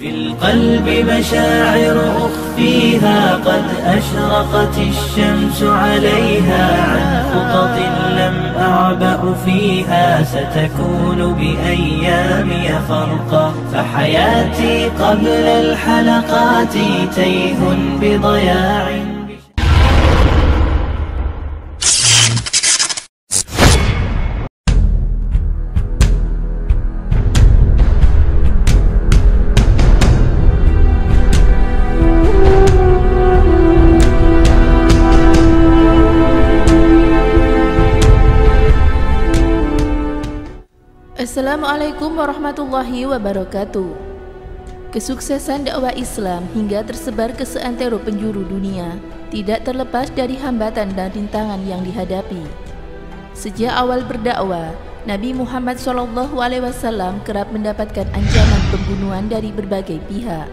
في القلب مشاعر أخفيها قد أشرقت الشمس عليها عن خطط لم أعبأ فيها ستكون بأيامي فرقا فحياتي قبل الحلقات تيه بضياع. Assalamualaikum warahmatullahi wabarakatuh. Kesuksesan dakwah Islam hingga tersebar ke seantero penjuru dunia tidak terlepas dari hambatan dan rintangan yang dihadapi. Sejak awal berdakwah, Nabi Muhammad SAW kerap mendapatkan ancaman pembunuhan dari berbagai pihak.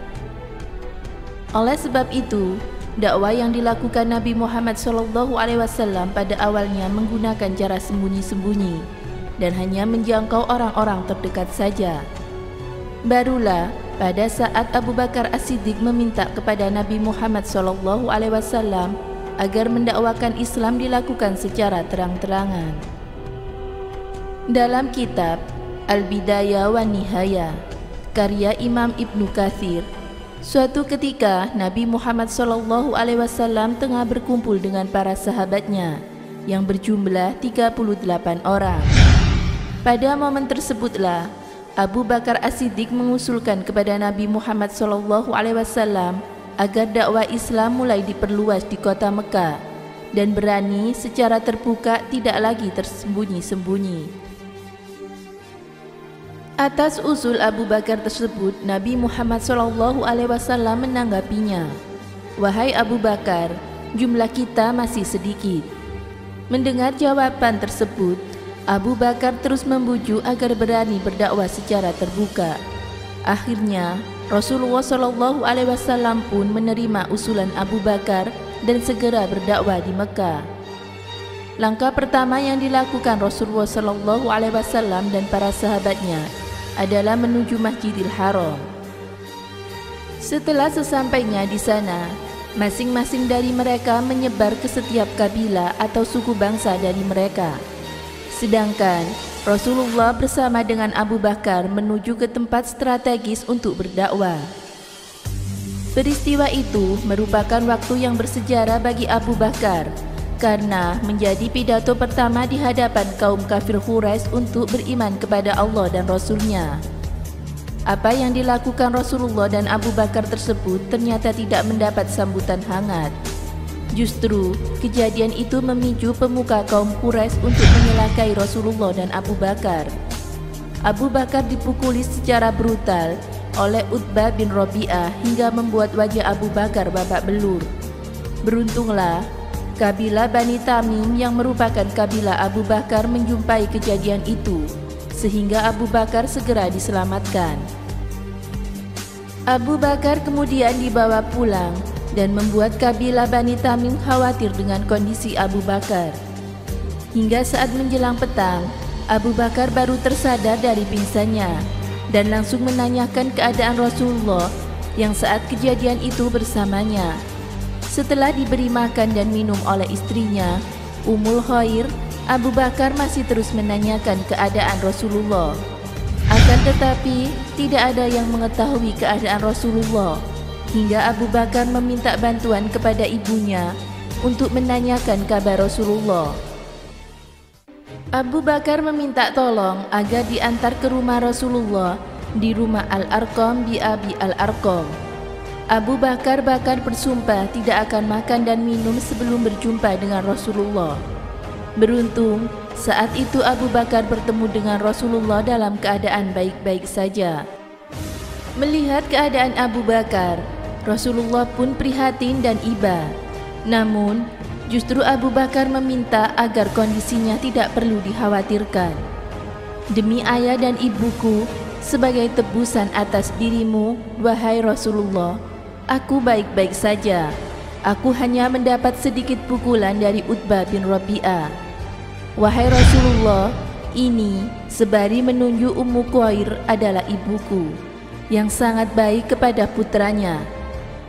Oleh sebab itu, dakwah yang dilakukan Nabi Muhammad SAW pada awalnya menggunakan cara sembunyi-sembunyi dan hanya menjangkau orang-orang terdekat saja. Barulah pada saat Abu Bakar As-Siddiq meminta kepada Nabi Muhammad SAW agar mendakwakan Islam dilakukan secara terang-terangan. Dalam kitab Al-Bidayah wa Nihayah karya Imam Ibnu Katsir, suatu ketika Nabi Muhammad SAW tengah berkumpul dengan para sahabatnya yang berjumlah 38 orang. Pada momen tersebutlah Abu Bakar As-Siddiq mengusulkan kepada Nabi Muhammad SAW agar dakwah Islam mulai diperluas di kota Mekah dan berani secara terbuka, tidak lagi tersembunyi-sembunyi. Atas usul Abu Bakar tersebut, Nabi Muhammad SAW menanggapinya, "Wahai Abu Bakar, jumlah kita masih sedikit." Mendengar jawaban tersebut, Abu Bakar terus membujuk agar berani berdakwah secara terbuka. Akhirnya Rasulullah SAW pun menerima usulan Abu Bakar dan segera berdakwah di Mekah. Langkah pertama yang dilakukan Rasulullah SAW dan para sahabatnya adalah menuju Masjidil Haram. Setelah sesampainya di sana, masing-masing dari mereka menyebar ke setiap kabilah atau suku bangsa dari mereka. Sedangkan Rasulullah bersama dengan Abu Bakar menuju ke tempat strategis untuk berdakwah. Peristiwa itu merupakan waktu yang bersejarah bagi Abu Bakar karena menjadi pidato pertama di hadapan kaum kafir Quraisy untuk beriman kepada Allah dan Rasul-Nya. Apa yang dilakukan Rasulullah dan Abu Bakar tersebut ternyata tidak mendapat sambutan hangat. Justru kejadian itu memicu pemuka kaum Quraisy untuk menyelakai Rasulullah dan Abu Bakar. Abu Bakar dipukuli secara brutal oleh Utbah bin Rabi'ah hingga membuat wajah Abu Bakar babak belur. Beruntunglah kabilah Bani Tamim yang merupakan kabilah Abu Bakar menjumpai kejadian itu, sehingga Abu Bakar segera diselamatkan. Abu Bakar kemudian dibawa pulang dan membuat kabilah Bani Tamim khawatir dengan kondisi Abu Bakar. Hingga saat menjelang petang, Abu Bakar baru tersadar dari pingsannya dan langsung menanyakan keadaan Rasulullah yang saat kejadian itu bersamanya. Setelah diberi makan dan minum oleh istrinya, Ummul Khair, Abu Bakar masih terus menanyakan keadaan Rasulullah. Akan tetapi, tidak ada yang mengetahui keadaan Rasulullah, hingga Abu Bakar meminta bantuan kepada ibunya untuk menanyakan kabar Rasulullah. Abu Bakar meminta tolong agar diantar ke rumah Rasulullah di rumah Al-Arqam bi Abi Al-Arqam. Abu Bakar bahkan bersumpah tidak akan makan dan minum sebelum berjumpa dengan Rasulullah. Beruntung, saat itu Abu Bakar bertemu dengan Rasulullah dalam keadaan baik-baik saja. Melihat keadaan Abu Bakar, Rasulullah pun prihatin dan iba. Namun, justru Abu Bakar meminta agar kondisinya tidak perlu dikhawatirkan. "Demi ayah dan ibuku, sebagai tebusan atas dirimu, wahai Rasulullah, aku baik-baik saja. Aku hanya mendapat sedikit pukulan dari Utbah bin Rabi'ah. Wahai Rasulullah, ini sebari menunjuk Ummu Khair adalah ibuku. yang sangat baik kepada putranya.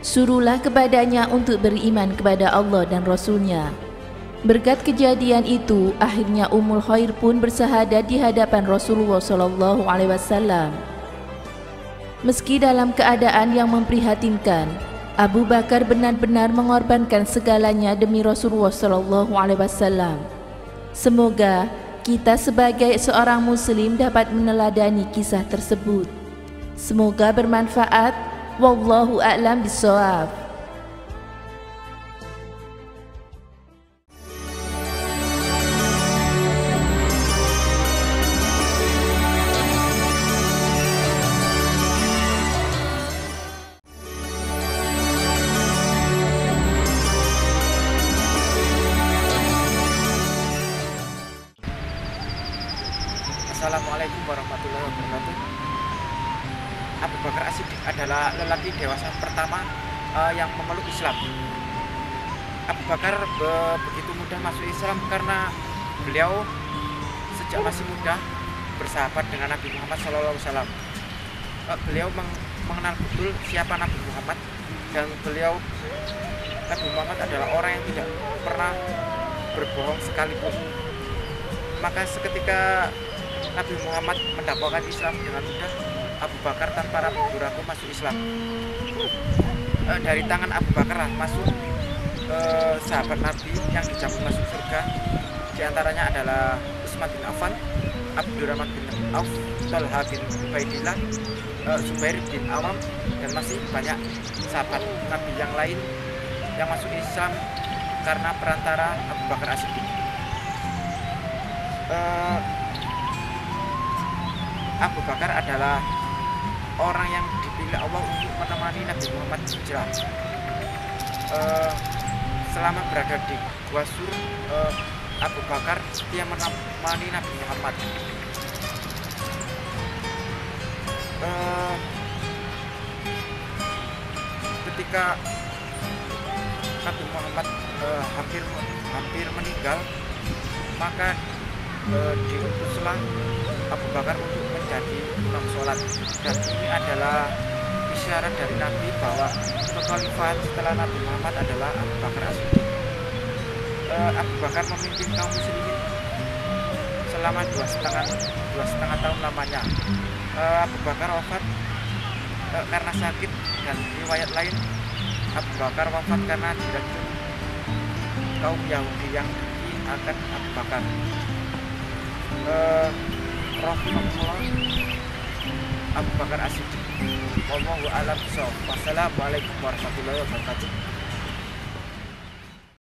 Suruhlah kepadanya untuk beriman kepada Allah dan Rasul-Nya. Berkat kejadian itu, akhirnya Ummul Khair pun bersahadat di hadapan Rasulullah SAW. Meski dalam keadaan yang memprihatinkan, Abu Bakar benar-benar mengorbankan segalanya demi Rasulullah SAW. Semoga kita sebagai seorang Muslim dapat meneladani kisah tersebut. Semoga bermanfaat. Wallahu a'lam bishawab. Assalamualaikum warahmatullahi wabarakatuh. Abu Bakar As-Siddiq adalah lelaki dewasa pertama yang memeluk Islam. Abu Bakar begitu mudah masuk Islam karena beliau sejak masih muda bersahabat dengan Nabi Muhammad SAW. Beliau mengenal betul siapa Nabi Muhammad, dan Nabi Muhammad adalah orang yang tidak pernah berbohong sekalipun. Maka seketika Nabi Muhammad mendakwakan Islam dengan mudah, Abu Bakar tanpa ragu-ragu masuk Islam. Dari tangan Abu Bakar lah masuk sahabat Nabi yang dijamin masuk surga. Di antaranya adalah Utsman bin Affan, Abdurrahman bin Auf, Thalha bin Ubaidillah, Zubair bin Awam, dan masih banyak sahabat Nabi yang lain yang masuk Islam karena perantara Abu Bakar As-Siddiq. Abu Bakar adalah orang yang dipilih Allah untuk menemani Nabi Muhammad hijrah. Selama berada di Gua Sur, Abu Bakar setia menemani Nabi Muhammad. Ketika Nabi Muhammad hampir meninggal, maka diutuslah Abu Bakar untuk menjadi imam sholat, dan ini adalah isyarat dari Nabi bahwa kekhalifahan setelah Nabi Muhammad adalah Abu Bakar As-Siddiq. Abu Bakar memimpin kaum muslimin selama 2,5 tahun lamanya. Abu Bakar wafat karena sakit, dan riwayat lain Abu Bakar wafat karena diracun kaum Yahudi yang benci akan Abu Bakar. Rahmatullah Abu Bakar As-Siddiq. Wallahu a'lam bishawab. Wassalamualaikum warahmatullahi wabarakatuh.